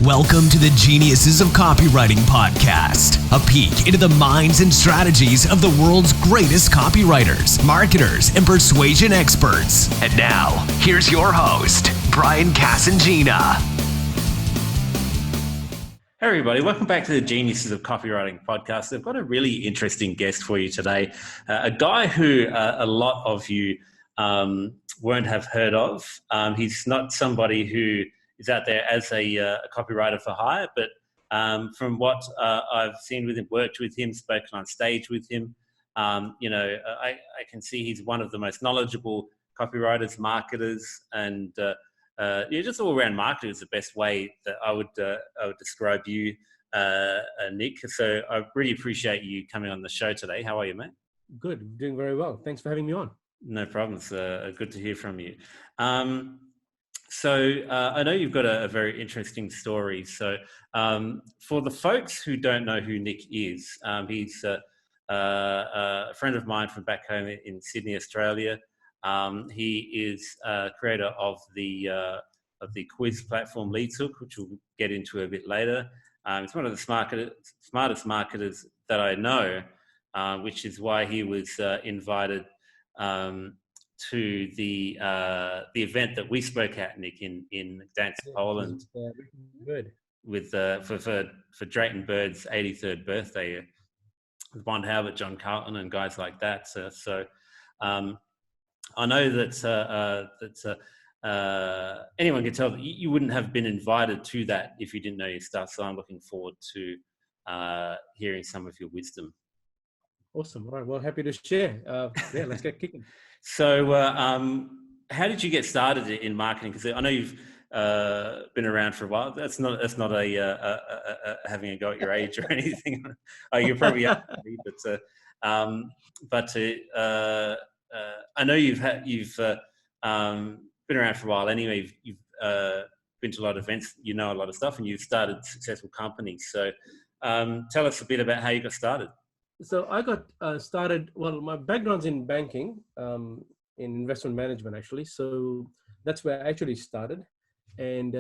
Welcome to the Geniuses of Copywriting podcast, a peek into the minds and strategies of the world's greatest copywriters, marketers, and persuasion experts. And now, here's your host, Brian Casangina. Hey everybody, welcome back to the Geniuses of Copywriting podcast. I've got a really interesting guest for you today, a guy who a lot of you won't have heard of. He's not somebody who is out there as a copywriter for hire, but from what I've seen with him, worked with him, spoken on stage with him, I can see he's one of the most knowledgeable copywriters, marketers, and just all-around marketer is the best way that I would describe you, Nik. So I really appreciate you coming on the show today. How are you, mate? Good, doing very well. Thanks for having me on. No problems. Good to hear from you. So I know you've got a very interesting story. So for the folks who don't know who Nik is, he's a friend of mine from back home in Sydney, Australia. He is creator of the quiz platform LeadsHook, which we'll get into a bit later. It's one of the smartest marketers that I know, which is why he was invited to the event that we spoke at, Nik, in Gdańsk, Poland, good. With for Drayton Bird's 83rd birthday, with Bond Halbert, John Carlton, and guys like that. So I know that anyone can tell that you wouldn't have been invited to that if you didn't know your stuff. So I'm looking forward to hearing some of your wisdom. Awesome. All right. Well, happy to share. Let's get kicking. So how did you get started in marketing? Because I know you've been around for a while. That's not a having a go at your age or anything. You're probably up to me, but I know you've been around for a while anyway. You've been to a lot of events, you know a lot of stuff, and you've started successful companies. So tell us a bit about how you got started. So I got started, well, my background's in banking, in investment management, actually. So that's where I actually started. And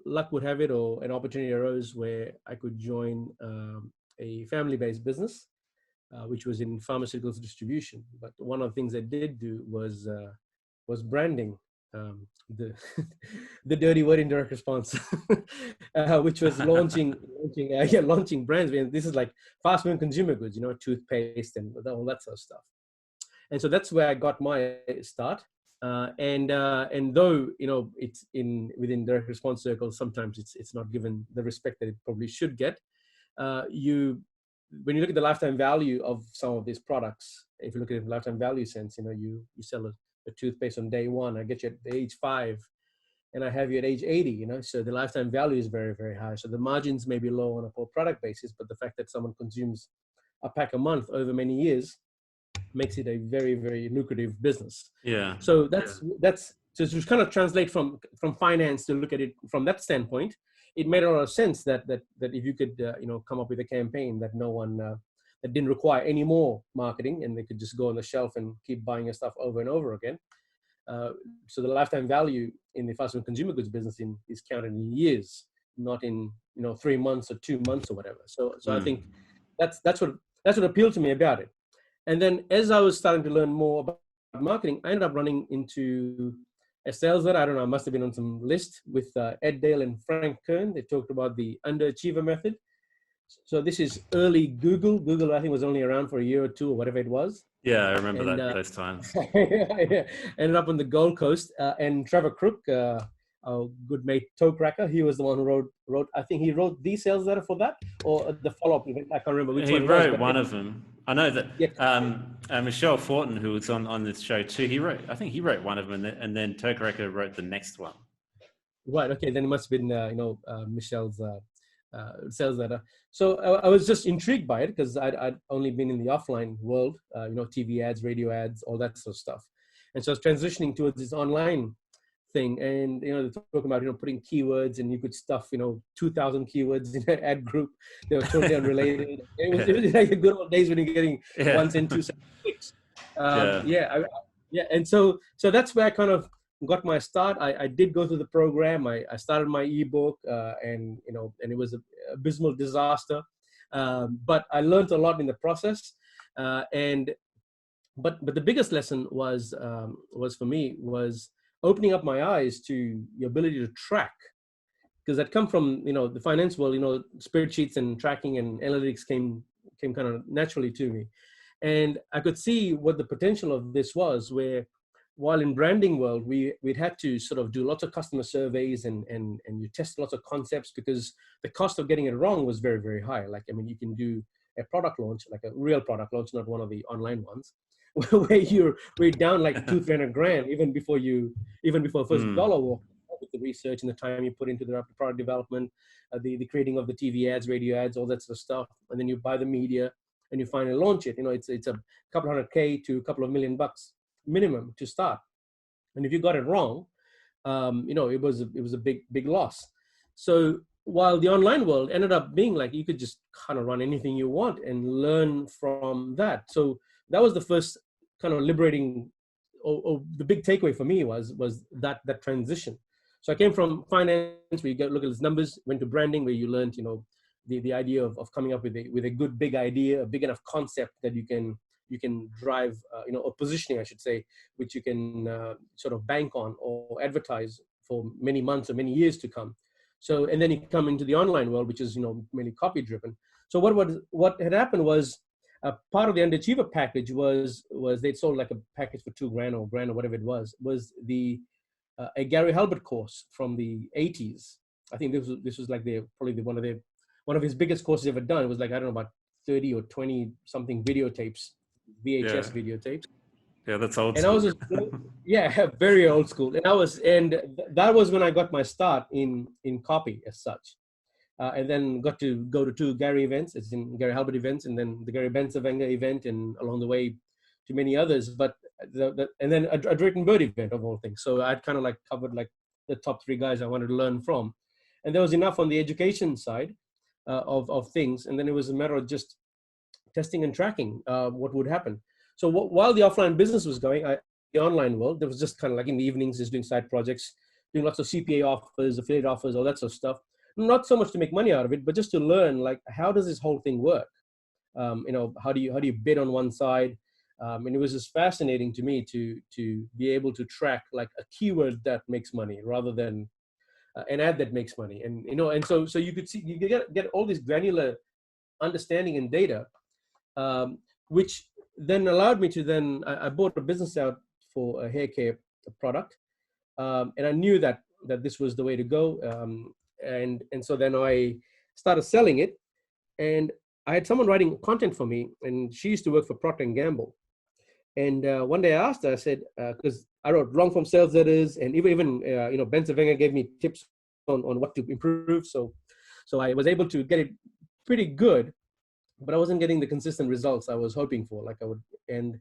luck would have it, or an opportunity arose where I could join a family-based business, which was in pharmaceuticals distribution. But one of the things I did do was branding, the dirty word in direct response, which was launching brands. This is like fast-moving consumer goods, toothpaste and all that sort of stuff. And so that's where I got my start. And though it's within direct response circles, sometimes it's not given the respect that it probably should get. When you look at the lifetime value of some of these products, if you look at it in lifetime value sense, you sell a toothpaste on day 1, I get you at age 5, and I have you at age 80, so the lifetime value is very, very high. So the margins may be low on a per product basis, but the fact that someone consumes a pack a month over many years makes it a very, very lucrative business. Yeah. So so to kind of translate from finance to look at it from that standpoint, it made a lot of sense that if you could come up with a campaign that no one that didn't require any more marketing, and they could just go on the shelf and keep buying your stuff over and over again. So the lifetime value in the fast-moving consumer goods business is counted in years, not in 3 months or 2 months or whatever. So I think that's what appealed to me about it. And then as I was starting to learn more about marketing, I ended up running into a sales letter. I don't know, I must have been on some list with Ed Dale and Frank Kern. They talked about the underachiever method. So this is early Google. Google, I think, was only around for a year or two or whatever it was. Yeah, I remember those times. Ended up on the Gold Coast. And Trevor Crook, our good mate ToeCracker, he was the one who wrote. I think he wrote the sales letter for that, or the follow-up event. I can't remember which one. He wrote one of them. I know that Michelle Fortin, who was on this show too, I think he wrote one of them, and then ToeCracker wrote the next one. Right. Okay. Then it must have been Michelle's sales letter. So I was just intrigued by it because I'd only been in the offline world, TV ads, radio ads, all that sort of stuff. And so I was transitioning towards this online thing, and they talk about putting keywords, and you could stuff 2,000 keywords in an ad group. They were totally unrelated. It was like the good old days when you're getting 1 cent, 2 cents clicks. And so that's where I kind of got my start. I did go through the program. I started my ebook, and it was an abysmal disaster. But I learned a lot in the process. But the biggest lesson was for me was opening up my eyes to the ability to track, because I'd come from the finance world. Spreadsheets and tracking and analytics came kind of naturally to me, and I could see what the potential of this was. Where while in branding world, we'd had to sort of do lots of customer surveys and you test lots of concepts, because the cost of getting it wrong was very, very high. Like, I mean, you can do a product launch, like a real product launch, not one of the online ones, where we're down like $200-300 grand even before first dollar walk, with the research and the time you put into the product development, the creating of the TV ads, radio ads, all that sort of stuff, and then you buy the media and you finally launch it. It's a couple $100K to a couple of $1 million minimum to start. And if you got it wrong, it was a big loss. So while the online world ended up being like you could just kind of run anything you want and learn from that. So that was the first kind of liberating, or the big takeaway for me was that transition. So I came from finance, where you look at these numbers, went to branding, where you learned the idea of coming up with a good big idea, a big enough concept that you can drive, or positioning, I should say, which you can sort of bank on or advertise for many months or many years to come. So, and then you come into the online world, which is, mainly copy driven. So what had happened was, part of the underachiever package was they'd sold like a package for $2,000 or $1,000 or whatever it was a Gary Halbert course from the 80s. I think this was like probably one of his biggest courses ever done. It was like, I don't know, about 30 or 20 something videotapes, VHS videotapes. Yeah, that's old and school. I was very old school. And that was when I got my start in copy as such. And then got to go to 2 Gary events, it's in Gary Halbert events, and then the Gary Benzavenga event, and along the way to many others. But and then a Drayton Bird event of all things. So I'd kind of like covered like the top 3 guys I wanted to learn from, and there was enough on the education side of things. And then it was a matter of just testing and tracking what would happen. So while the offline business was going, the online world, there was just kind of like in the evenings, just doing side projects, doing lots of CPA offers, affiliate offers, all that sort of stuff. Not so much to make money out of it, but just to learn, like, how does this whole thing work? How do you bid on one side? And it was just fascinating to me to be able to track like a keyword that makes money rather than an ad that makes money. And so you could see, you get all this granular understanding and data, which then allowed me to I bought a business out for a hair care product, and I knew that this was the way to go. And so then I started selling it, and I had someone writing content for me, and she used to work for Procter & Gamble. And one day I asked her, I said, because I wrote long form sales letters, and even Ben Zavenga gave me tips on what to improve. So I was able to get it pretty good, but I wasn't getting the consistent results I was hoping for. Like I would, and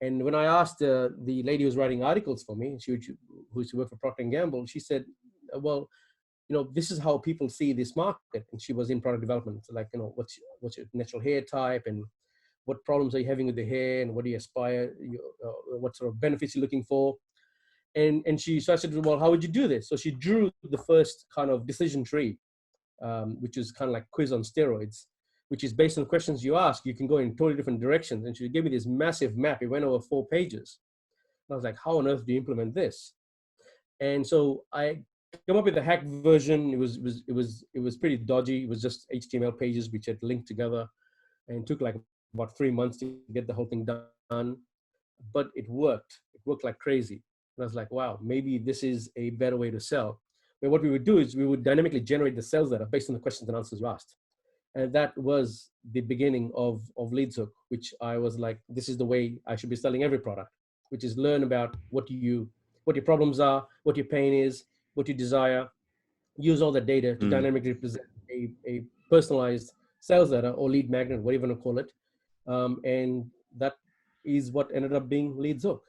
when I asked the lady who was writing articles for me, who used to work for Procter & Gamble, she said, well, this is how people see this market. And she was in product development. So like, what's your natural hair type, and what problems are you having with the hair, and what do you aspire, what sort of benefits you're looking for. So I said, well, how would you do this? So she drew the first kind of decision tree, which is kind of like quiz on steroids, which is based on questions you ask, you can go in totally different directions. And she gave me this massive map. It went over 4 pages. And I was like, how on earth do you implement this? And so I came up with a hack version. It was pretty dodgy. It was just HTML pages which had linked together, and took like about 3 months to get the whole thing done. But it worked. It worked like crazy. And I was like, wow, maybe this is a better way to sell. But what we would do is we would dynamically generate the sales letter based on the questions and answers you asked. And that was the beginning of LeadsHook, which I was like, this is the way I should be selling every product, which is learn about what your problems are, what your pain is, what you desire, use all the data to dynamically present a personalized sales letter or lead magnet, whatever you want to call it. And that is what ended up being LeadsHook.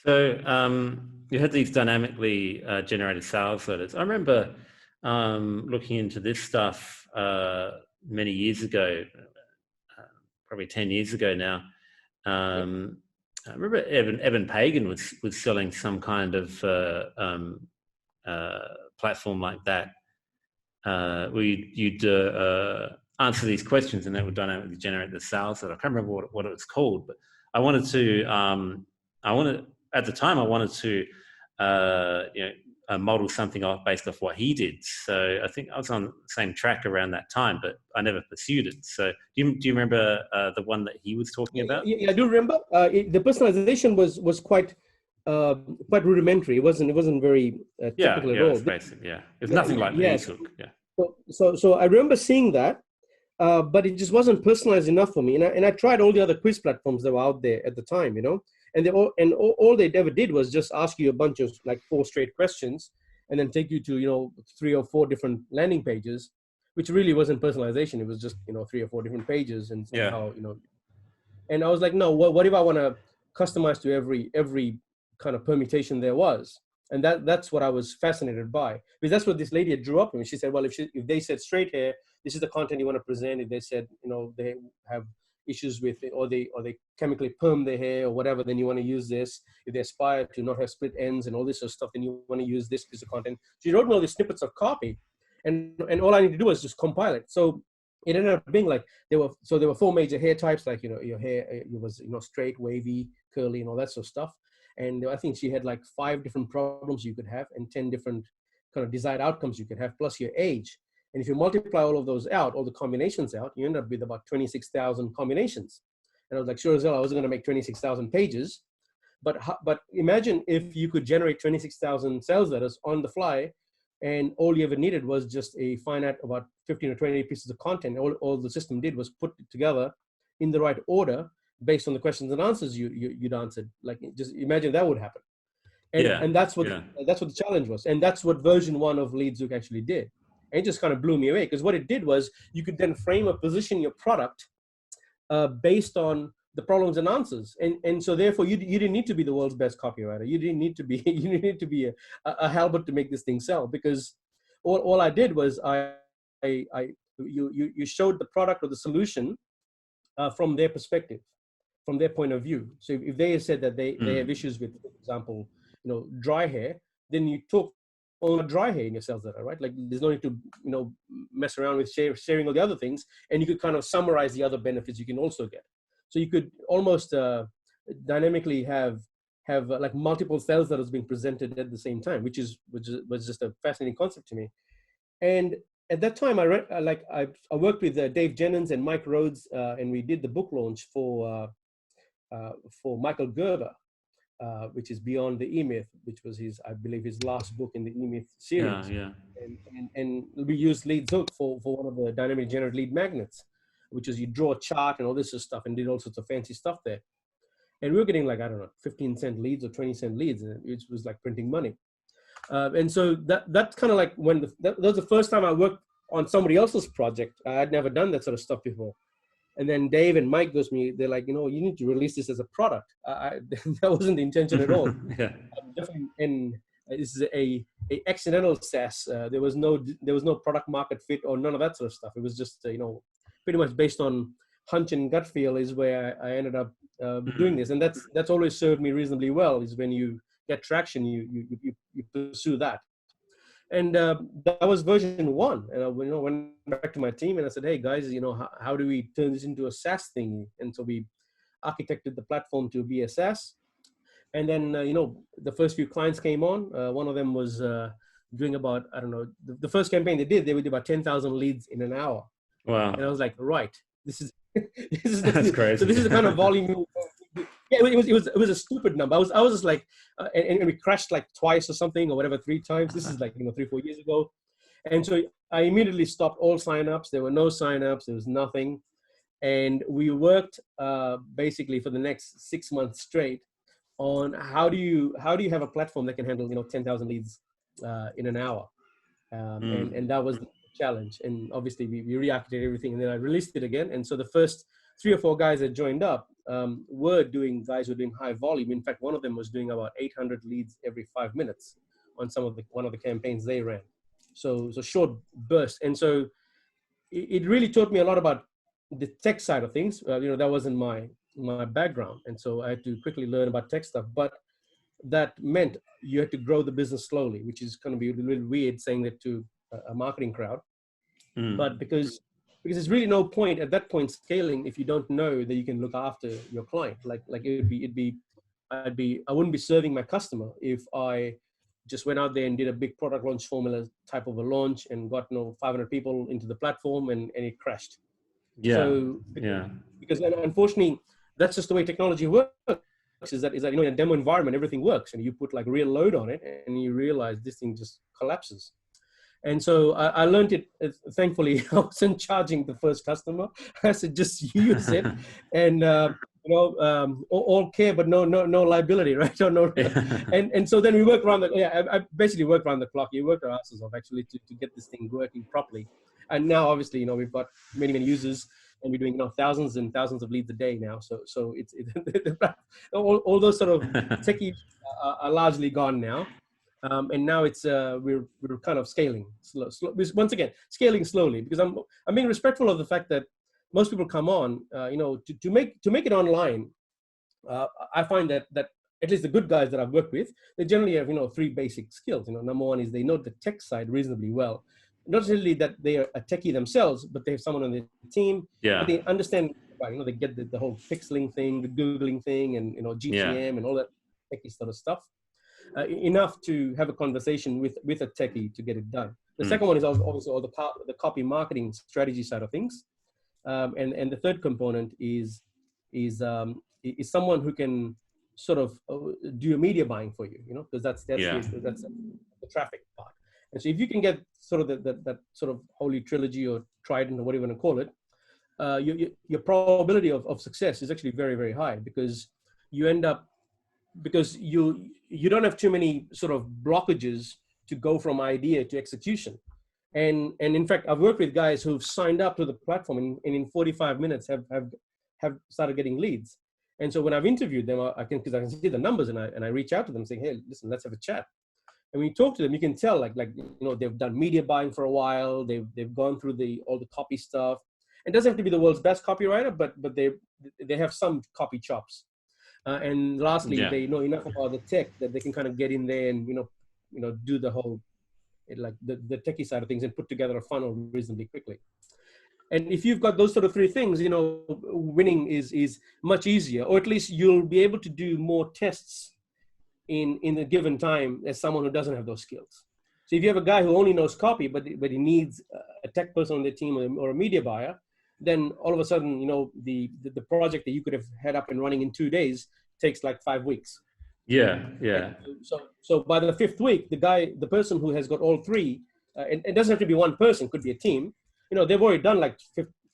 So you had these dynamically generated sales letters. I remember looking into this stuff many years ago, probably 10 years ago now. I remember Evan Pagan was selling some kind of platform like that, where you'd answer these questions and that would dynamically generate the sales. That I can't remember what it was called, but I wanted to. At the time I wanted to, model something based off what he did. So I think I was on the same track around that time, but I never pursued it. So do you remember the one that he was talking about? Yeah, I do remember. The personalization was quite rudimentary. It wasn't very technical at all. It was basic. Yeah, it's nothing like LeadsHook. Yeah. So I remember seeing that, but it just wasn't personalized enough for me. And I tried all the other quiz platforms that were out there at the time, and all they ever did was just ask you a bunch of like 4 straight questions, and then take you to 3 or 4 different landing pages, which really wasn't personalization. It was just 3 or 4 different pages, and somehow And I was like, no, what if I want to customize to every kind of permutation there was? And that's what I was fascinated by, because that's what this lady had drew up. And she said, well, if they said straight hair, this is the content you want to present. If they said, they have issues with it, or they chemically perm their hair or whatever, then you want to use this. If they aspire to not have split ends and all this sort of stuff, then you want to use this piece of content. She wrote me all these snippets of copy, and all I need to do was just compile it. So it ended up being like there were 4 major hair types, like your hair it was straight, wavy, curly, and all that sort of stuff. And I think she had like 5 different problems you could have, and 10 different kind of desired outcomes you could have, plus your age. And if you multiply all of those out, all the combinations out, you end up with about 26,000 combinations. And I was like, sure as hell, I wasn't going to make 26,000 pages. But imagine if you could generate 26,000 sales letters on the fly, and all you ever needed was just a finite about 15 or 20 pieces of content. All the system did was put it together in the right order based on the questions and answers you'd answered. Like, just imagine that would happen. And that's what the challenge was. And that's what version 1 of LeadsHook actually did. And it just kind of blew me away, because what it did was you could then frame or position your product based on the problems and answers. And so therefore you didn't need to be the world's best copywriter. You didn't need to be a Halbert to make this thing sell, because all I did was you showed the product or the solution from their perspective, from their point of view. So if they said that they have issues with, for example, dry hair, then you talk on dry hair in your sales letter, right? Like, there's no need to mess around with sharing all the other things, and you could kind of summarize the other benefits you can also get. So you could almost dynamically have like multiple sales letters being presented at the same time, which was just a fascinating concept to me. And at that time, I worked with Dave Jennings and Mike Rhodes, and we did the book launch for Michael Gerber, which is Beyond the E-Myth, which was I believe his last book in the E-Myth series. Yeah. And we used LeadsHook for one of the dynamic generated lead magnets, which is you draw a chart and all this sort of stuff, and did all sorts of fancy stuff there. And we were getting like, I don't know, 15-cent leads or 20-cent leads, and it was like printing money. And so that's kind of like that was the first time I worked on somebody else's project. I had never done that sort of stuff before. And then Dave and Mike goes to me, they're like, you need to release this as a product. That wasn't the intention at all. And this is a accidental SaaS. There was no product market fit or none of that sort of stuff. It was just, pretty much based on hunch and gut feel is where I ended up doing this. And that's always served me reasonably well, is when you get traction, you pursue that. And that was version 1. And I went back to my team and I said, hey guys, how do we turn this into a SaaS thing? And so we architected the platform to be a SaaS. And then, the first few clients came on. One of them was doing about, I don't know, the first campaign they would do about 10,000 leads in an hour. Wow. And I was like, right, this is That's crazy. So this is the kind of volume. Yeah, it was a stupid number. I was just like, and we crashed like twice or something, or whatever, 3 times. This is like 3-4 years ago, and so I immediately stopped all signups. There were no signups. There was nothing, and we worked basically for the next 6 months straight on how do you have a platform that can handle 10,000 leads in an hour, and that was the challenge. And obviously we re-architected everything, and then I released it again. And so the first 3 or 4 guys that joined up were doing high volume. In fact, one of them was doing about 800 leads every 5 minutes on one of the campaigns they ran. So short burst. And so it really taught me a lot about the tech side of things. That wasn't my background. And so I had to quickly learn about tech stuff. But that meant you had to grow the business slowly, which is going to be a little weird saying that to a marketing crowd. But because there's really no point at that point scaling if you don't know that you can look after your client. Like I wouldn't be serving my customer if I just went out there and did a big product launch formula type of a launch and got 500 people into the platform and it crashed. Because unfortunately that's just the way technology works. Is that in a demo environment everything works and you put like real load on it and you realize this thing just collapses. And so I learned it. Thankfully, I wasn't charging the first customer. I said just use it, and all care but no liability, right? And so then we worked around I basically worked around the clock. You worked our asses off actually to get this thing working properly. And now obviously we've got many users. And we're doing thousands and thousands of leads a day now. So it's all those sort of techies are largely gone now. And now it's we're kind of scaling slow. Once again, scaling slowly because I'm being respectful of the fact that most people come on, to make it online. I find that at least the good guys that I've worked with, they generally have 3 basic skills. Number one is they know the tech side reasonably well. Not necessarily that they are a techie themselves, but they have someone on their team. Yeah. They understand, they get the whole pixeling thing, the Googling thing, and GTM and all that techie sort of stuff. Enough to have a conversation with a techie to get it done. The second one is obviously all the copy marketing strategy side of things. And the third component is someone who can sort of do a media buying for you, because that's the traffic part. And so if you can get sort of that sort of holy trilogy or trident or whatever you want to call it, your probability of success is actually very, very high because you don't have too many sort of blockages to go from idea to execution. And in fact, I've worked with guys who've signed up to the platform and in 45 minutes have started getting leads. And so when I've interviewed them, because I can see the numbers and I reach out to them saying, hey, listen, let's have a chat. And when you talk to them, you can tell they've done media buying for a while. They've gone through all the copy stuff. It doesn't have to be the world's best copywriter, but they have some copy chops. And lastly, they know enough about the tech that they can kind of get in there and do the whole the techie side of things and put together a funnel reasonably quickly. And if you've got those sort of 3 things, winning is much easier, or at least you'll be able to do more tests in a given time as someone who doesn't have those skills. So if you have a guy who only knows copy, but he needs a tech person on the team or a media buyer, then all of a sudden, the project that you could have had up and running in 2 days takes like 5 weeks. Yeah. So by the 5th week, the person who has got all 3, and it doesn't have to be one person, could be a team. They've already done like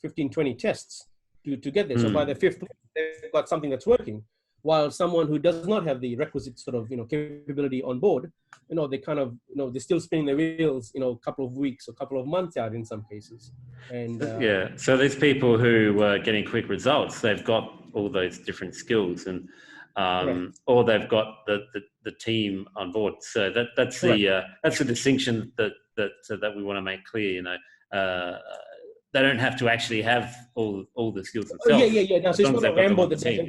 15, 20 tests to get there. So by the 5th week, they've got something that's working. While someone who does not have the requisite sort of capability on board, they kind of they're still spinning their wheels a couple of weeks or a couple of months out in some cases. And so there's people who are getting quick results. They've got all those different skills and or they've got the team on board. So that's the distinction that we want to make clear. They don't have to actually have all the skills themselves. Yeah. No, so it's not a Rambo the team.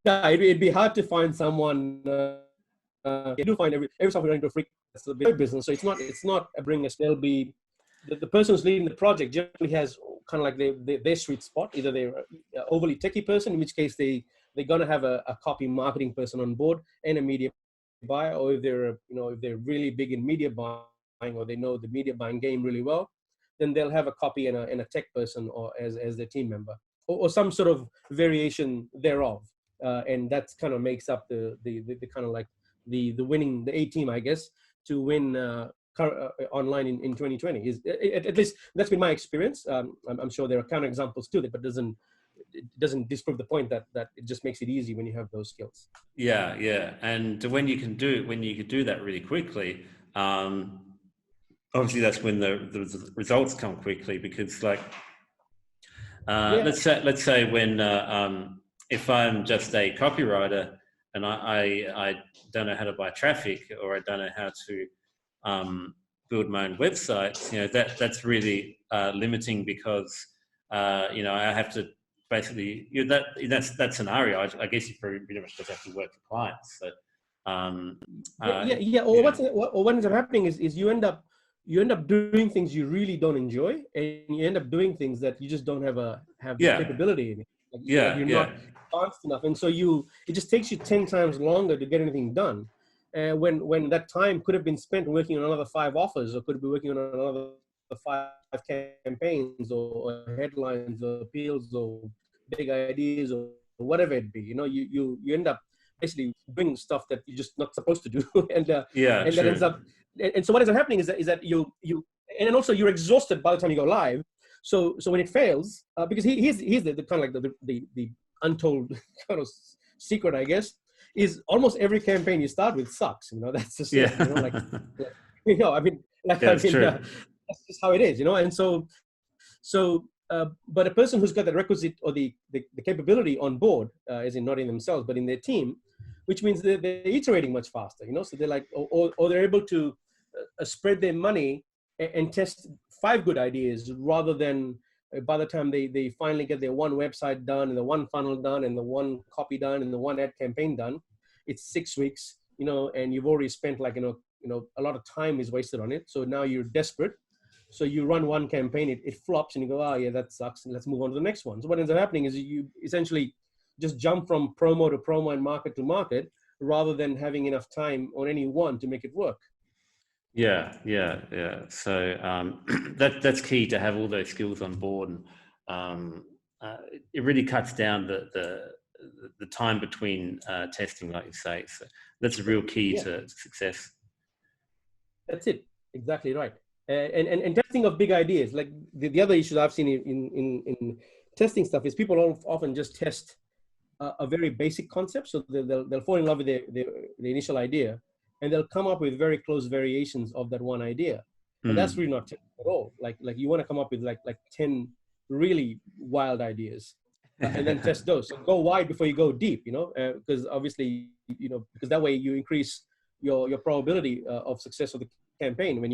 No. It'd be hard to find someone. You do find every software into a freak. That's a big business. So it's not a bring us. They'll be the person who's leading the project generally has kind of like their sweet spot. Either they're an overly techie person, in which case they're gonna have a copy marketing person on board and a media buyer, or if they're really big in media buying or they know the media buying game really well, then they'll have a copy and a tech person or as their team member or some sort of variation thereof. And that kind of makes up the kind of like the winning, the A team, I guess, to win online in 2020. Is at least that's been my experience. I'm sure there are counterexamples to it, but it doesn't disprove the point that it just makes it easy when you have those skills. Yeah. And when you can do that really quickly, obviously that's when the results come quickly, because let's say when if I'm just a copywriter and I don't know how to buy traffic, or I don't know how to build my own website, that's really limiting, because I have to basically that scenario. I guess you pretty much just have to work for clients. So Or what ends up happening is you end up doing things you really don't enjoy, and you end up doing things that you just don't have the capability in it. Like you're not fast enough, and so it just takes you 10 times longer to get anything done. When that time could have been spent working on another 5 offers, or could have been working on another 5 campaigns, or headlines, or appeals, or big ideas, or whatever it be. You end up basically doing stuff that you're just not supposed to do, and that ends up. And so what ends up happening is that you and then also you're exhausted by the time you go live. So when it fails, because here's the kind of like the untold kind of secret, I guess, is almost every campaign you start with sucks. That's just it, that's just how it is. And so but a person who's got the requisite or the capability on board, as in not in themselves but in their team, which means they're iterating much faster. So they're like, or they're able to spread their money and test 5 good ideas, rather than by the time they finally get their one website done, and the one funnel done, and the one copy done, and the one ad campaign done, it's 6 weeks, and you've already spent a lot of time is wasted on it. So now you're desperate. So you run one campaign, it flops, and you go, oh yeah, that sucks, and let's move on to the next one. So what ends up happening is you essentially just jump from promo to promo and market to market, rather than having enough time on any one to make it work. Yeah. So that's key, to have all those skills on board, and it really cuts down the time between testing, like you say. So that's a real key to success. That's it. Exactly right. And testing of big ideas, like the other issues I've seen in testing stuff is people often just test a very basic concept. So they'll fall in love with the initial idea, and they'll come up with very close variations of that one idea. And that's really not testing at all. Like you want to come up with like 10 really wild ideas, and then test those. So go wide before you go deep, because obviously, because that way you increase your probability of success of the campaign when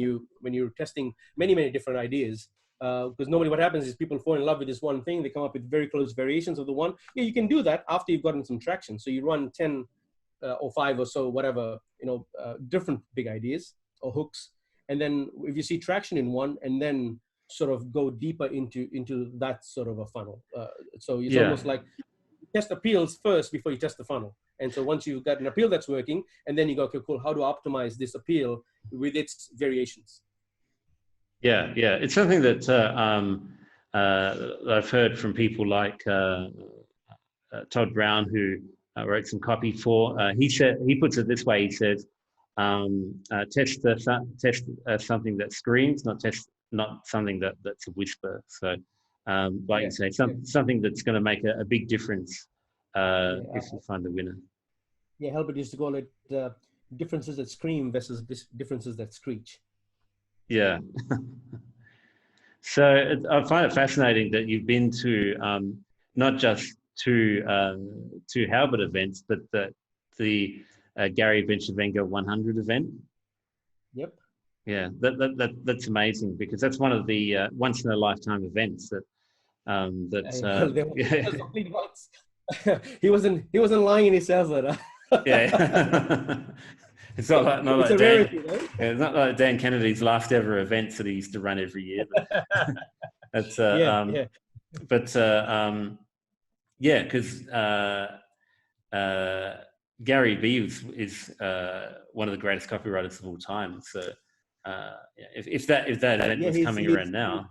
you're testing many different ideas. Because normally what happens is people fall in love with this one thing, they come up with very close variations of the one. Yeah, you can do that after you've gotten some traction. So you run 10 or 5 or so, whatever, different big ideas or hooks. And then if you see traction in one, and then sort of go deeper into that sort of a funnel. So it's almost like test appeals first before you test the funnel. And so once you've got an appeal that's working, and then you go, okay, cool, how do I optimize this appeal with its variations? Yeah. It's something that I've heard from people like Todd Brown, who wrote some copy for. He puts it this way. He says, test something that screams, not something that's a whisper. So, you say, something that's going to make a big difference if you find the winner. Yeah, Halbert used to call it differences that scream versus differences that screech. Yeah. So I find it fascinating that you've been to not just two Halbert events, but the Gary Vaynerchuk 100 event. Yep. Yeah, that's amazing, because that's one of the once in a lifetime events that he wasn't lying in his sales letter. Yeah. It's not like Dan, rarity, right? It's not like Dan Kennedy's last ever events that he used to run every year. But that's because Gary V is one of the greatest copywriters of all time. So if that event is coming around now,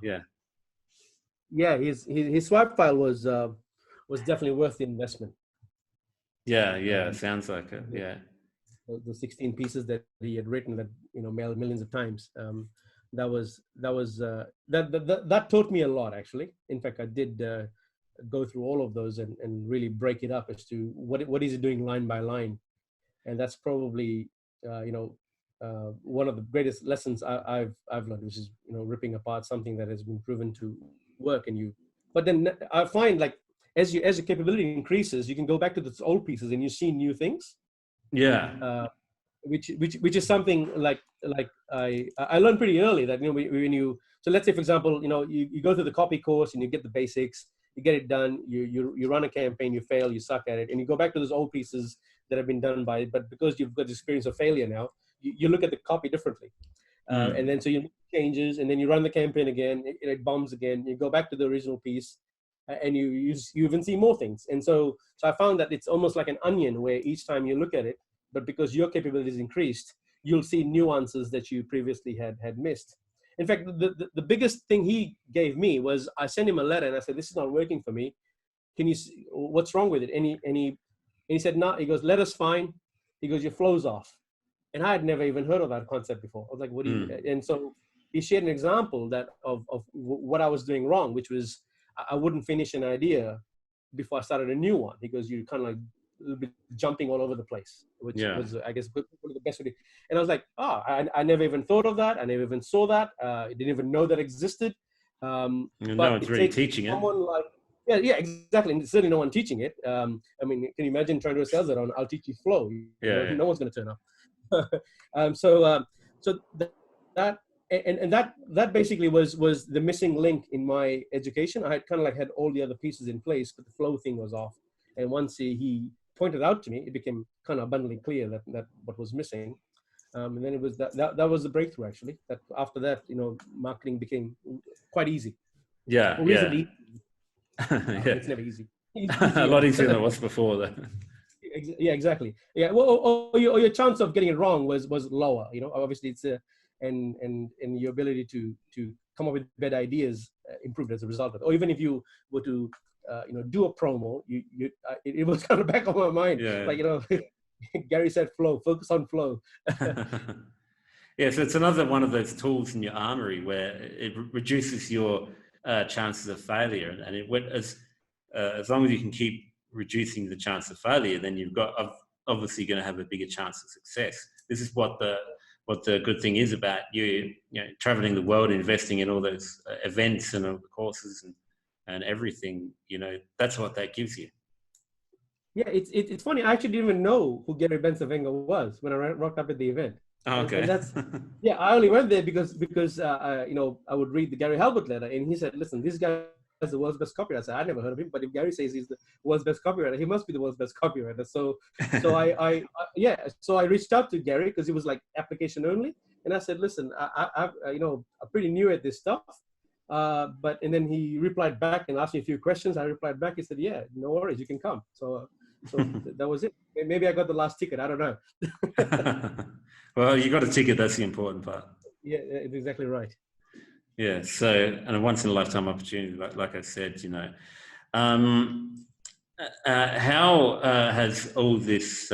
his swipe file was definitely worth the investment. Yeah, sounds like it. Yeah. The 16 pieces that he had written that mailed millions of times. That taught me a lot, actually. In fact, I did go through all of those and really break it up as to what is it doing line by line, and that's probably one of the greatest lessons I've learned, which is ripping apart something that has been proven to work. But then I find, like, as your capability increases, you can go back to those old pieces and you see new things. Yeah. Which is something like I learned pretty early that when you, so let's say, for example, you go through the copy course and you get the basics, you get it done, you run a campaign, you fail, you suck at it, and you go back to those old pieces that have been done by it. But because you've got the experience of failure now, you look at the copy differently. And then so you make changes, and then you run the campaign again, it bombs again, you go back to the original piece, and you even see more things. And so I found that it's almost like an onion, where each time you look at it, but because your capabilities increased, you'll see nuances that you previously had missed. In fact, the biggest thing he gave me was, I sent him a letter and I said, this is not working for me. Can you see, what's wrong with it? And he said, no. He goes, letter's fine. He goes, your flow's off. And I had never even heard of that concept before. I was like, what do you? And so he shared an example of what I was doing wrong, which was I wouldn't finish an idea before I started a new one. He goes, you kind of like a little bit jumping all over the place, which was, I guess, one of the best way. And I was like, I never even thought of that. I never even saw that. I didn't even know that existed. But no one's really teaching it. Like, yeah, exactly. And certainly no one teaching it. I mean, can you imagine trying to do a sales letter on, I'll teach you flow? No one's going to turn up. So that basically was the missing link in my education. I had kind of like had all the other pieces in place, but the flow thing was off. And once he pointed out to me, it became kind of abundantly clear that what was missing. And then it was that was the breakthrough, actually. That after that, marketing became quite easy. Yeah. Reasonably. Yeah. It's never easy. A lot easier than it was before, though. Yeah, exactly. Yeah. Well, or your chance of getting it wrong was lower. Obviously it's and your ability to come up with better ideas improved as a result of it. Or even if you were to do a promo, it was kind of back on my mind. Yeah. Like, Gary said, flow, focus on flow. Yeah, so it's another one of those tools in your armory where it reduces your chances of failure, and it went as long as you can keep reducing the chance of failure, then you've got obviously going to have a bigger chance of success. This is what the good thing is about you traveling the world, investing in all those events and all the courses and everything. That's what that gives you. Yeah, it's funny. I actually didn't even know who Gary Bencivenga was when I rocked up at the event. Oh, okay. And that's I only went there because I would read the Gary Halbert letter, and he said, "Listen, this guy is the world's best copywriter." I said, "I never heard of him, but if Gary says he's the world's best copywriter, he must be the world's best copywriter." So I reached out to Gary because he was like application only, and I said, "Listen, I'm pretty new at this stuff." And then he replied back and asked me a few questions. I replied back. He said, "Yeah, no worries, you can come." So that was it. Maybe I got the last ticket. I don't know. Well, you got a ticket. That's the important part. Yeah, it's exactly right. Yeah. So, and a once in a lifetime opportunity, like I said, how has all this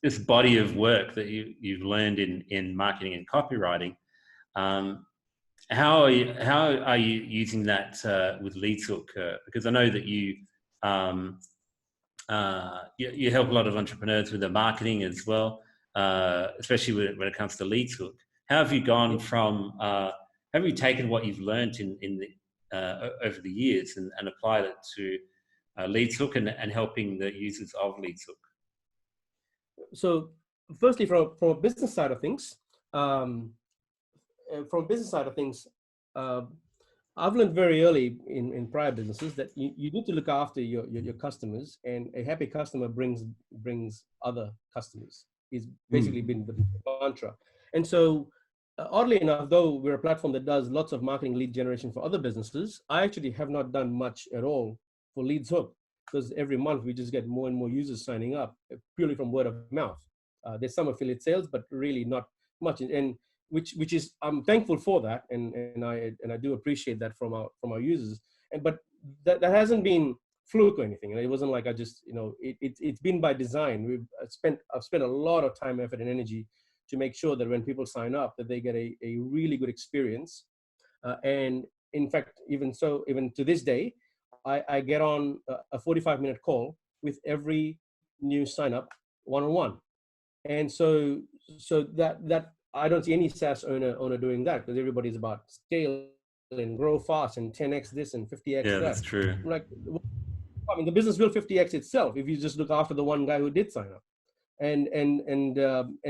this body of work that you've learned in marketing and copywriting, how are you using that with LeadsHook? Because I know that you help a lot of entrepreneurs with their marketing as well, especially when it comes to LeadsHook. How have you gone from? Have you taken what you've learned over the years and applied it to LeadsHook and helping the users of LeadsHook? So, firstly, from a business side of things, I've learned very early in prior businesses that you need to look after your customers, and a happy customer brings other customers. It's basically been the mantra. And so, oddly enough, though we're a platform that does lots of marketing lead generation for other businesses, I actually have not done much at all for LeadsHook, because every month we just get more and more users signing up purely from word of mouth. There's some affiliate sales, but really not much. And which is, I'm thankful for that, and I do appreciate that from our users. But that hasn't been fluke or anything. It wasn't like I just it's been by design. I've spent a lot of time, effort, and energy to make sure that when people sign up, that they get a really good experience. And in fact, even to this day, I get on a 45-minute call with every new sign up one-on-one. And so that I don't see any SaaS owner doing that, because everybody's about scale and grow fast and 10x this and 50x that. Yeah, that's true. Like, I mean, the business will 50x itself if you just look after the one guy who did sign up. And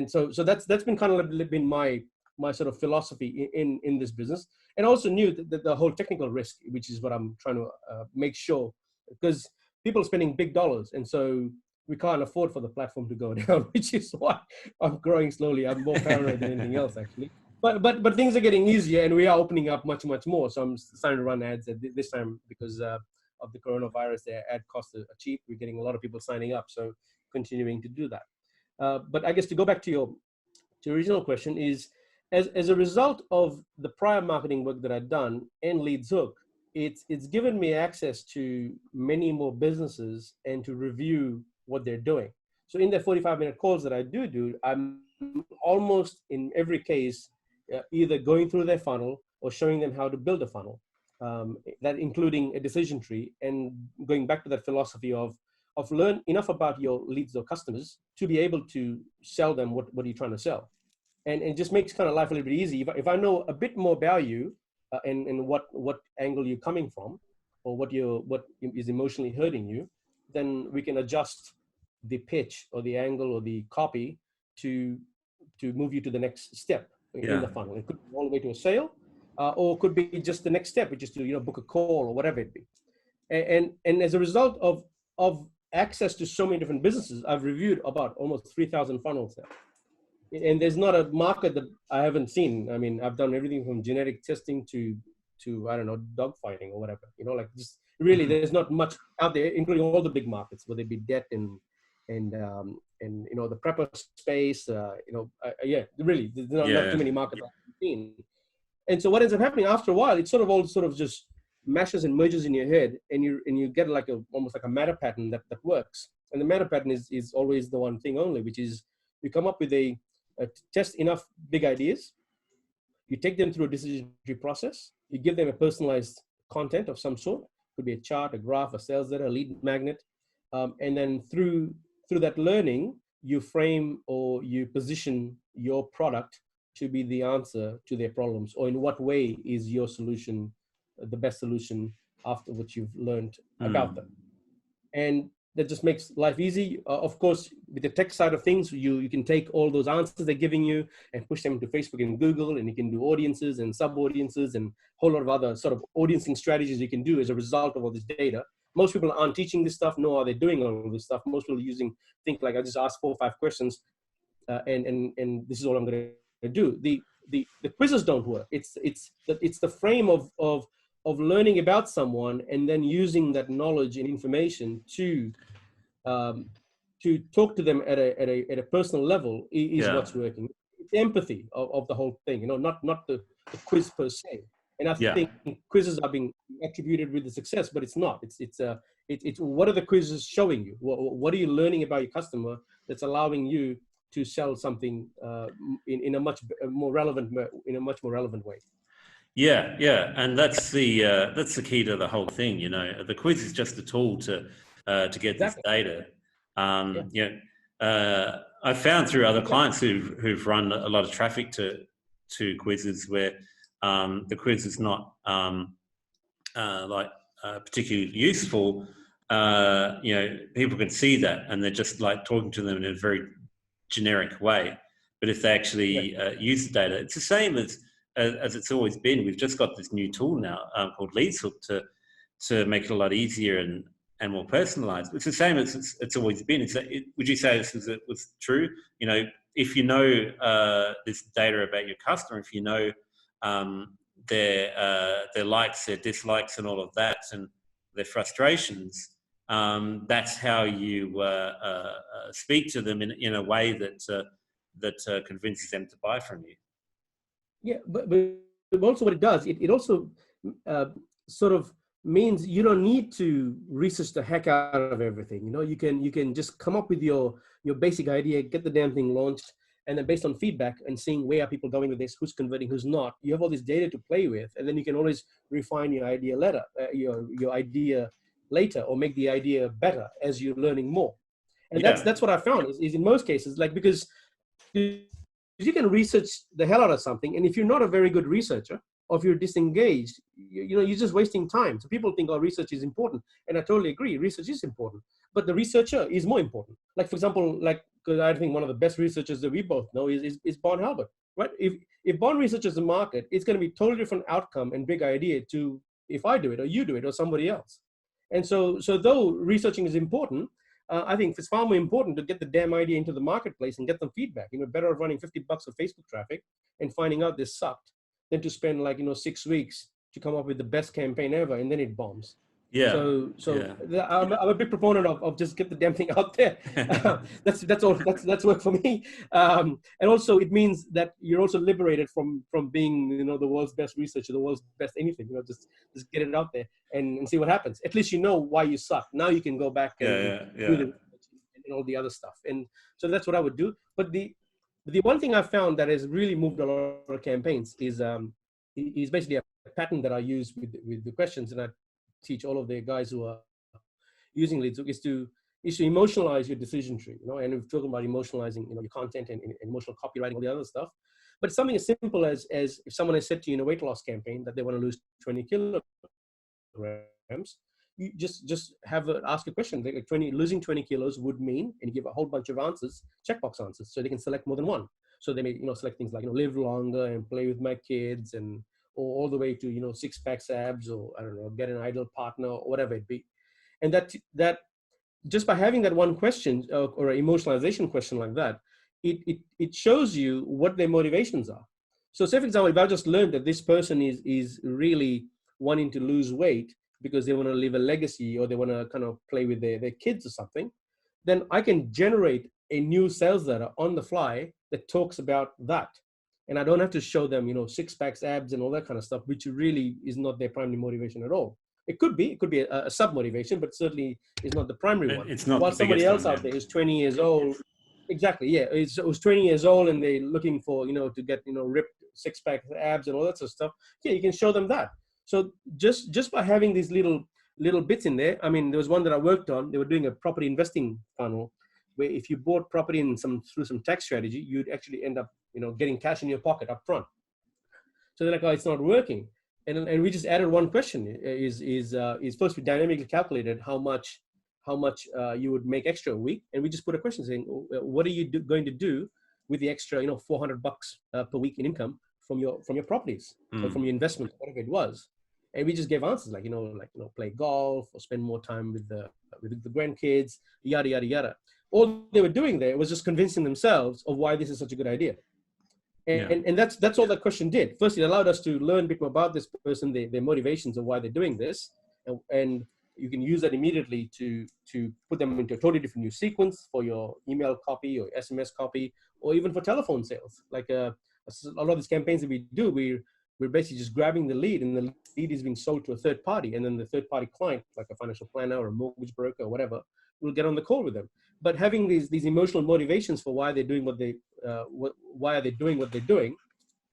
so that's been kind of been my my sort of philosophy in this business, and also knew that the whole technical risk, which is what I'm trying to make sure, because people are spending big dollars, and so we can't afford for the platform to go down, which is why I'm growing slowly. I'm more paranoid than anything else, actually. But things are getting easier, and we are opening up much more. So I'm starting to run ads at this time because of the coronavirus. Their ad costs are cheap. We're getting a lot of people signing up, so continuing to do that. But I guess to go back to your original question is, as a result of the prior marketing work that I've done and LeadsHook, it's given me access to many more businesses and to review what they're doing. So in the 45-minute calls that I do, I'm almost in every case either going through their funnel or showing them how to build a funnel, that including a decision tree, and going back to that philosophy of learn enough about your leads or customers to be able to sell them what are you trying to sell. And it just makes kind of life a little bit easy. If I know a bit more about you and what angle you're coming from, or what is emotionally hurting you, then we can adjust the pitch or the angle or the copy to move you to the next step in the funnel. It could be all the way to a sale, or it could be just the next step, which is to book a call or whatever it be. And as a result of access to so many different businesses, I've reviewed about almost 3,000 funnels now. And there's not a market that I haven't seen. I mean, I've done everything from genetic testing to I don't know, dog fighting or whatever. Like just really, there's not much out there, including all the big markets, whether it be debt and the prepper space. Really, there's not too many markets I've seen. And so what ends up happening after a while, it sort of just mashes and merges in your head, and you get like almost like a meta pattern that works. And the meta pattern is always the one thing only, which is you come up with test enough big ideas, you take them through a decision tree process, you give them a personalized content of some sort, could be a chart, a graph, a sales letter, a lead magnet, and then through that learning, you frame or you position your product to be the answer to their problems, or in what way is your solution the best solution after what you've learned about them. And that just makes life easy. Of course, with the tech side of things, you can take all those answers they're giving you and push them into Facebook and Google, and you can do audiences and sub-audiences and a whole lot of other sort of audiencing strategies you can do as a result of all this data. Most people aren't teaching this stuff, nor are they doing all this stuff. Most people think like, I just ask 4 or 5 questions and this is all I'm going to do. The quizzes don't work. It's the frame of learning about someone and then using that knowledge and information to talk to them at a personal level is what's working. It's empathy of the whole thing, not the quiz per se. And I think quizzes are being attributed with the success, but it's not. It's what are the quizzes showing you? What are you learning about your customer that's allowing you to sell something in a much more relevant way? Yeah, and that's the key to the whole thing. The quiz is just a tool to get this data. I've found through other clients who've run a lot of traffic to quizzes where the quiz is not particularly useful. People can see that, and they're just like talking to them in a very generic way. But if they actually use the data, it's the same as it's always been. We've just got this new tool now called LeadsHook to make it a lot easier and more personalized. It's the same as it's always been. Would you say this was true? If you know this data about your customer, if you know their likes, their dislikes, and all of that, and their frustrations, that's how you speak to them in a way that convinces them to buy from you. Yeah, but also what it does, it also sort of means you don't need to research the heck out of everything. You can just come up with your basic idea, get the damn thing launched, and then based on feedback and seeing where are people going with this, who's converting, who's not, you have all this data to play with, and then you can always refine your idea your idea later, or make the idea better as you're learning more. And that's what I found is in most cases, like, because you can research the hell out of something, and if you're not a very good researcher, or if you're disengaged, you're just wasting time. So people think, research is important, and I totally agree, research is important, but the researcher is more important. Like, for example, like because I think one of the best researchers that we both know is Bond Halbert, right? If Bond researches the market, it's going to be a totally different outcome and big idea to if I do it or you do it or somebody else. And so though researching is important, I think it's far more important to get the damn idea into the marketplace and get them feedback. Better off running $50 of Facebook traffic and finding out this sucked than to spend 6 weeks to come up with the best campaign ever and then it bombs. Yeah. I'm a big proponent of just get the damn thing out there. That's work for me. And also it means that you're also liberated from being the world's best researcher, the world's best anything. Just get it out there and see what happens. At least you know why you suck. Now you can go back and do all the other stuff. And so that's what I would do. But the one thing I've found that has really moved a lot of campaigns is basically a pattern that I use with the questions, and I teach all of the guys who are using LeadsHook is to emotionalize your decision tree, and we're talking about emotionalizing, your content and emotional copywriting, all the other stuff. But it's something as simple as if someone has said to you in a weight loss campaign that they want to lose 20 kilograms, you just ask a question. Like losing 20 kilos would mean, and you give a whole bunch of answers, checkbox answers, so they can select more than one. So they may, select things like, live longer and play with my kids, or all the way to, 6-pack abs, or I don't know, get an ideal partner, or whatever it be. And that just by having that one question or an emotionalization question like that, it shows you what their motivations are. So say, for example, if I just learned that this person is really wanting to lose weight because they want to leave a legacy, or they want to kind of play with their kids or something, then I can generate a new sales letter on the fly that talks about that. And I don't have to show them, 6-pack abs and all that kind of stuff, which really is not their primary motivation at all. It could be a sub-motivation, but certainly is not the primary one. It's not. While somebody else out there is 20 years old. Exactly, yeah. It was 20 years old and they're looking for, to get, ripped 6-pack abs and all that sort of stuff. Yeah, you can show them that. So just by having these little bits in there, I mean, there was one that I worked on. They were doing a property investing funnel where if you bought property through some tax strategy, you'd actually end up, getting cash in your pocket up front. So they're like, oh, it's not working. And we just added one question is first we dynamically calculated how much you would make extra a week. And we just put a question saying, what are you going to do with the extra, $400 per week in income from your properties, or from your investment, whatever it was. And we just gave answers like, play golf or spend more time with the grandkids, yada, yada, yada. All they were doing there was just convincing themselves of why this is such a good idea. And that's all that question did. First, it allowed us to learn a bit more about this person, their motivations of why they're doing this. And you can use that immediately to put them into a totally different new sequence for your email copy or SMS copy, or even for telephone sales. Like a lot of these campaigns that we do, we're basically just grabbing the lead, and the lead is being sold to a third party. And then the third party client, like a financial planner or a mortgage broker or whatever, will get on the call with them. But having these emotional motivations for why they're doing why are they doing what they're doing,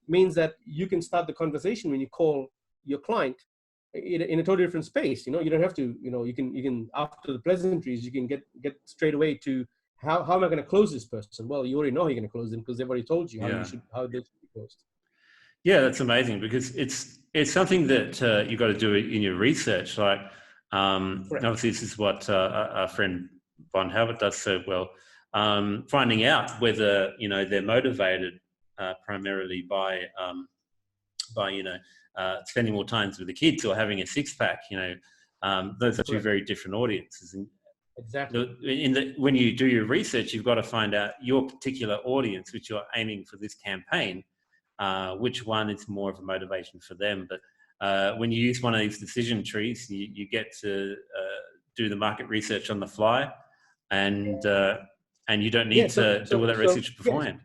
means that you can start the conversation when you call your client in a totally different space. You don't have to, you can after the pleasantries, you can get straight away to how am I going to close this person? Well, you already know you're going to close them because they've already told you how they should be closed. Yeah, that's amazing, because it's something that you got to do in your research. Like, obviously, this is what our friend Bond Halbert does so well. Finding out whether they're motivated primarily by spending more time with the kids or having a 6-pack. Those are two very different audiences. And exactly. When you do your research, you've got to find out your particular audience, which you're aiming for this campaign. Which one is more of a motivation for them. But when you use one of these decision trees, you get to do the market research on the fly, and you don't need to do all that research beforehand.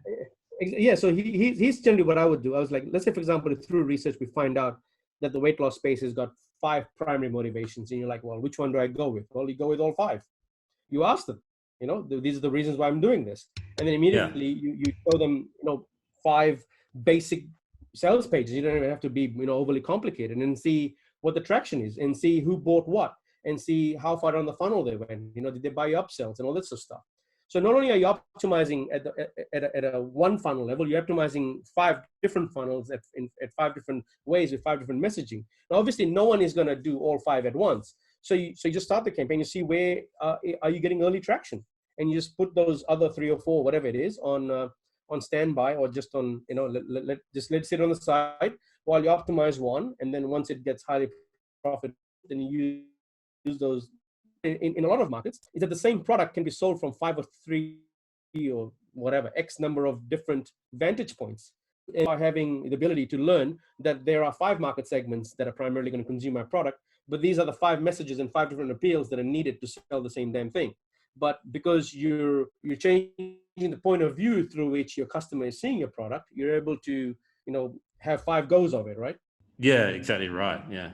Yeah, so he's generally what I would do. I was like, let's say, for example, through research, we find out that the weight loss space has got 5 primary motivations. And you're like, well, which one do I go with? Well, you go with all 5. You ask them, these are the reasons why I'm doing this. And then immediately you show them, 5 basic sales pages. You don't even have to be, overly complicated, and see what the traction is, and see who bought what, and see how far down the funnel they went. Did they buy upsells and all that sort of stuff. So not only are you optimizing at a one funnel level, you're optimizing 5 different funnels at 5 different ways with 5 different messaging. Now, obviously, no one is going to do all 5 at once. So you just start the campaign. You see where are you getting early traction, and you just put those other 3 or 4, whatever it is, on standby, or just on, just let it sit on the side while you optimize one. And then once it gets highly profitable, then you use those. In a lot of markets, is that the same product can be sold from 5 or 3 or whatever X number of different vantage points. And by having the ability to learn that there are 5 market segments that are primarily going to consume my product, but these are the 5 messages and 5 different appeals that are needed to sell the same damn thing. But because you're changing the point of view through which your customer is seeing your product, you're able to, have 5 goes of it, right? Yeah, exactly right. Yeah.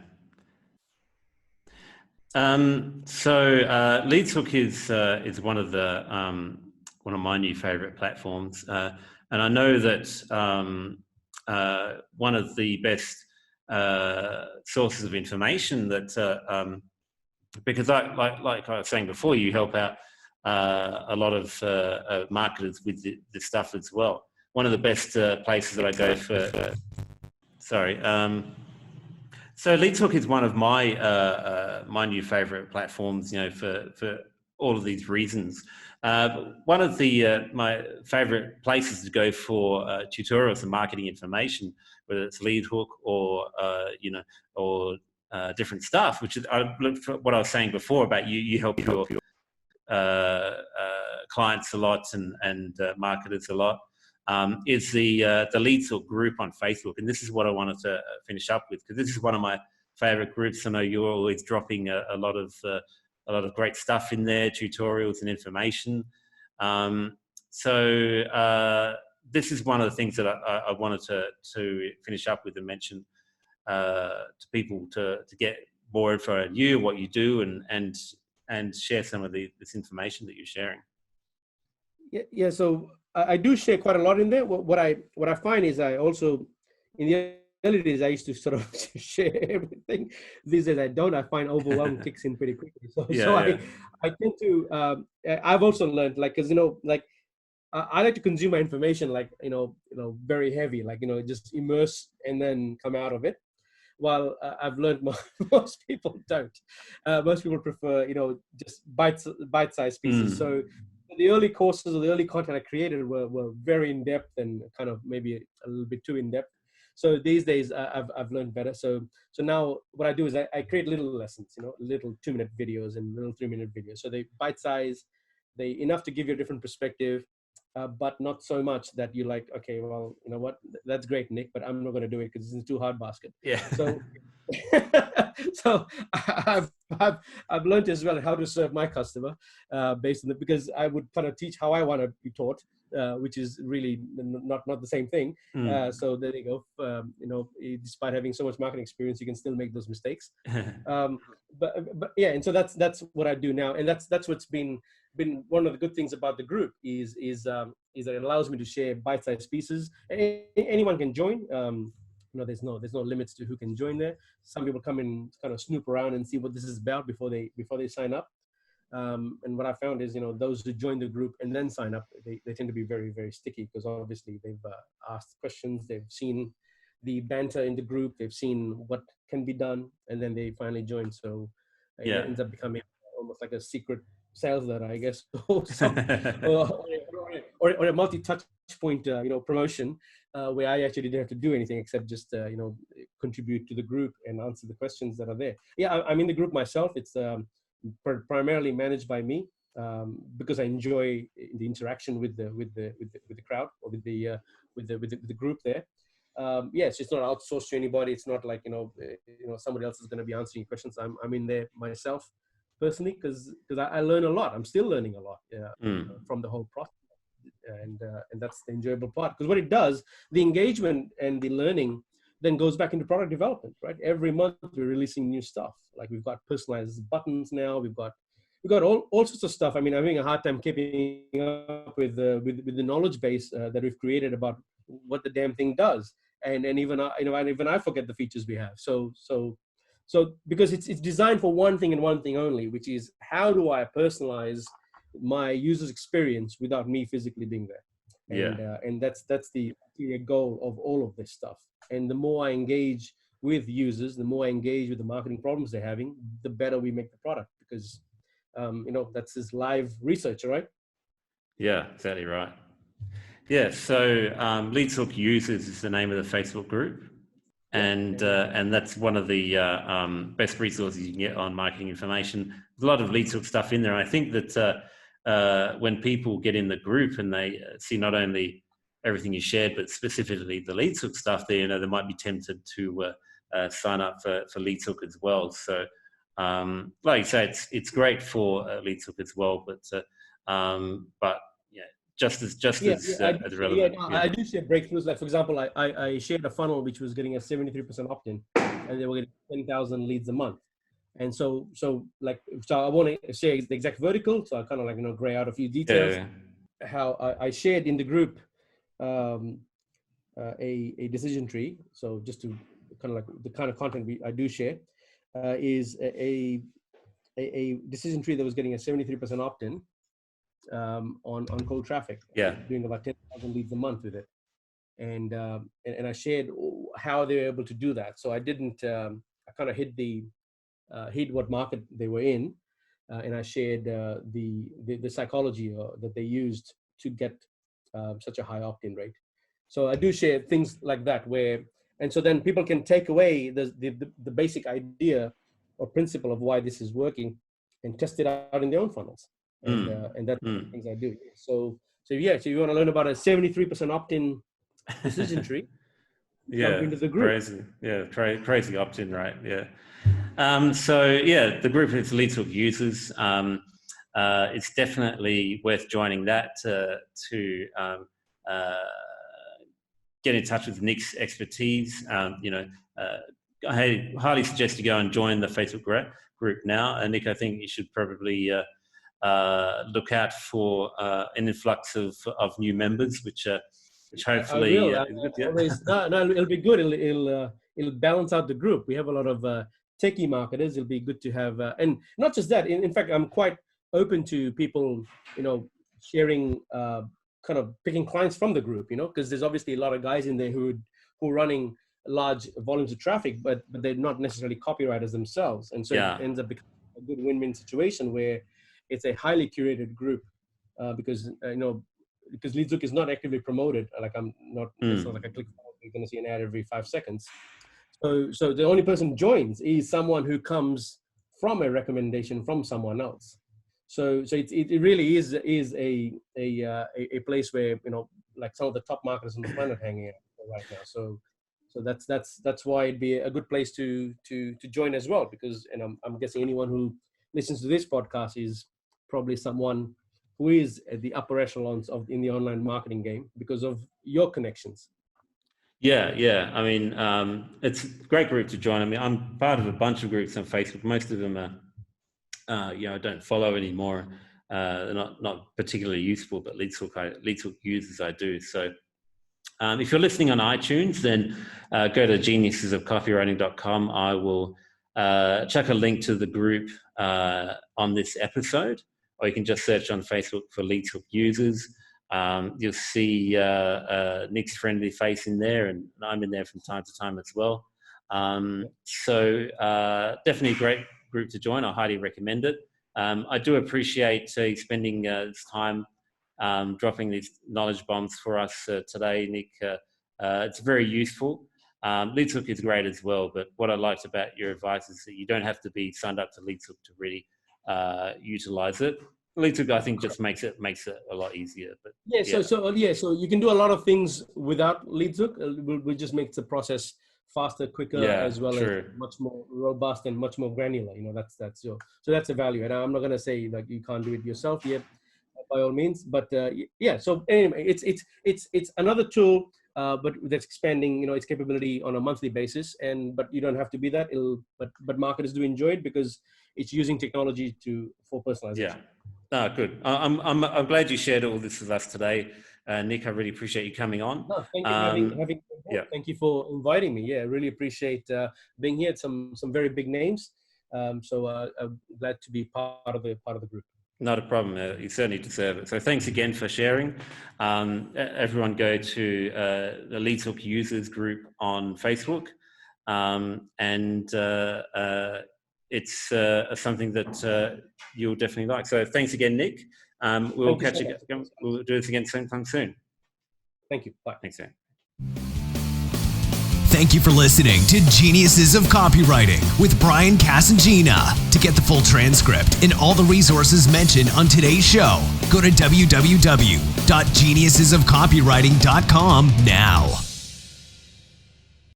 LeadsHook is one of my new favorite platforms, and I know that one of the best sources of information that because like I was saying before, you help out a lot of marketers with the stuff as well. One of the best places that I go for. So LeadsHook is one of my my new favorite platforms, for all of these reasons. One of the my favorite places to go for tutorials and marketing information, whether it's LeadsHook or different stuff, which is what I was saying before about you help your clients a lot and marketers a lot. Is the LeadsHook group on Facebook, and this is what I wanted to finish up with, because this is one of my favorite groups. I know you're always dropping a lot of great stuff in there, tutorials and information. This is one of the things that I wanted to finish up with and mention to people to get more info on you, what you do, and share some of this information that you're sharing. Yeah. So I do share quite a lot in there. What I find is I also, in the early days, I used to sort of share everything. These days I don't. I find overwhelm kicks in pretty quickly. I tend to. I've also learned, because I like to consume my information very heavy, just immerse and then come out of it. While I've learned most people don't. Most people prefer just bite-sized pieces. So the early courses or the early content I created were very in-depth and kind of maybe a little bit too in-depth. So these days I've learned better. So now what I do is I create little lessons, little 2-minute videos and little 3-minute videos. So they bite-size, they enough to give you a different perspective, but not so much that you're like, okay, well, you know what, that's great, Nik, but I'm not going to do it because it's too hard basket. Yeah. So I've learned as well how to serve my customer based on it, because I would kind of teach how I want to be taught, which is really not the same thing. So there you go. Despite having so much marketing experience, you can still make those mistakes. But yeah, and so that's what I do now, and that's what's been one of the good things about the group is that it allows me to share bite-sized pieces. Anyone can join. There's no limits to who can join there. Some people come and kind of snoop around and see what this is about before they sign up. And what I found is, those who join the group and then sign up, they tend to be very, very sticky, because obviously they've asked questions, they've seen the banter in the group, they've seen what can be done, and then they finally join. So it ends up becoming almost like a secret sales letter, I guess, or a multi-touch point, promotion, where I actually didn't have to do anything except just, contribute to the group and answer the questions that are there. Yeah, I'm in the group myself. It's primarily managed by me, because I enjoy the interaction with the crowd, or with the group there. Yes, it's not outsourced to anybody. It's not like somebody else is going to be answering questions. I'm in there myself personally, because I learn a lot. I'm still learning a lot from the whole process, and that's the enjoyable part. Because what it does, the engagement and the learning then goes back into product development, right? Every month we're releasing new stuff. Like we've got personalized buttons now. We've got all sorts of stuff. I mean, I'm having a hard time keeping up with the knowledge base that we've created about what the damn thing does. And even I forget the features we have. So because it's designed for one thing and one thing only, which is how do I personalize my user's experience without me physically being there? And that's the goal of all of this stuff. And the more I engage with users, the more I engage with the marketing problems they're having, the better we make the product, because that's this live research, right? Yeah, exactly right. Yeah, so LeadsHook Users is the name of the Facebook group, and that's one of the best resources you can get on marketing information. There's a lot of LeadsHook stuff in there. I think that when people get in the group and they see not only everything you shared, but specifically the LeadsHook stuff, there, they might be tempted to sign up for LeadsHook as well. So, like you say, it's great for LeadsHook as well, but yeah, just as relevant. I do share breakthroughs. Like, for example, I shared a funnel which was getting a 73% opt-in, and they were getting 10,000 leads a month. And so I want to share the exact vertical. So I kind of gray out a few details. Yeah. How I shared in the group a decision tree. So just to kind of the kind of content I do share is a decision tree that was getting a 73% opt-in on cold traffic. Yeah, doing about 10,000 leads a month with it, and I shared how they were able to do that. So I didn't. I kind of hid what market they were in, and I shared the psychology that they used to get such a high opt-in rate. So I do share things like that and so then people can take away the basic idea or principle of why this is working and test it out in their own funnels. And that's the things I do. So yeah, so you want to learn about a 73% opt-in decision tree, jump into the group. Crazy opt-in rate. Yeah. So yeah, the group is LeadsHook Users. It's definitely worth joining that to get in touch with Nik's expertise. I highly suggest you go and join the Facebook group now. And Nik, I think you should probably look out for an influx of new members, which hopefully it'll be good. It'll balance out the group. We have a lot of techie marketers. It'll be good to have, and not just that. In fact, I'm quite open to people, sharing, kind of picking clients from the group, because there's obviously a lot of guys in there who are running large volumes of traffic, but they're not necessarily copywriters themselves, and so it ends up becoming a good win-win situation where it's a highly curated group, because LeadsHook is not actively promoted. Like it's not like I click, you're going to see an ad every 5 seconds. So the only person who joins is someone who comes from a recommendation from someone else. So it really is a place where like some of the top marketers on the planet hanging out right now. So that's why it'd be a good place to join as well, because I'm guessing anyone who listens to this podcast is probably someone who is at the upper echelons in the online marketing game because of your connections. Yeah. I mean, it's a great group to join. I mean, I'm part of a bunch of groups on Facebook. Most of them are, I don't follow anymore. They're not particularly useful, but LeadsHook Users I do. So if you're listening on iTunes, then go to geniusesofcopywriting.com. I will chuck a link to the group on this episode, or you can just search on Facebook for LeadsHook Users. You'll see Nik's friendly face in there, and I'm in there from time to time as well. So definitely a great group to join. I highly recommend it. I do appreciate spending this time dropping these knowledge bombs for us today, Nik. It's very useful. LeadsHook is great as well, but what I liked about your advice is that you don't have to be signed up to LeadsHook to really utilize it. LeadsHook, I think, just makes it a lot easier. But so you can do a lot of things without LeadsHook. We just make the process faster, quicker, as well as much more robust and much more granular. So that's a value. And I'm not going to say like you can't do it yourself yet, by all means. But so anyway, it's another tool, but that's expanding, its capability on a monthly basis. But you don't have to be that. But marketers do enjoy it because it's using technology for personalization. Yeah. Oh, good. I'm glad you shared all this with us today, Nik. I really appreciate you coming on. No, thank you Thank you for inviting me. Yeah, I really appreciate being here. Some very big names. So I'm glad to be part of the group. Not a problem. You certainly deserve it. So thanks again for sharing. Everyone go to the LeadsHook Users group on Facebook, and it's something that you'll definitely like. So thanks again, Nik. We'll catch you again. We'll do this again sometime soon. Thank you. Bye. Thanks, man. Thank you for listening to Geniuses of Copywriting with Brian Casangina. To get the full transcript and all the resources mentioned on today's show, go to www.geniusesofcopywriting.com now.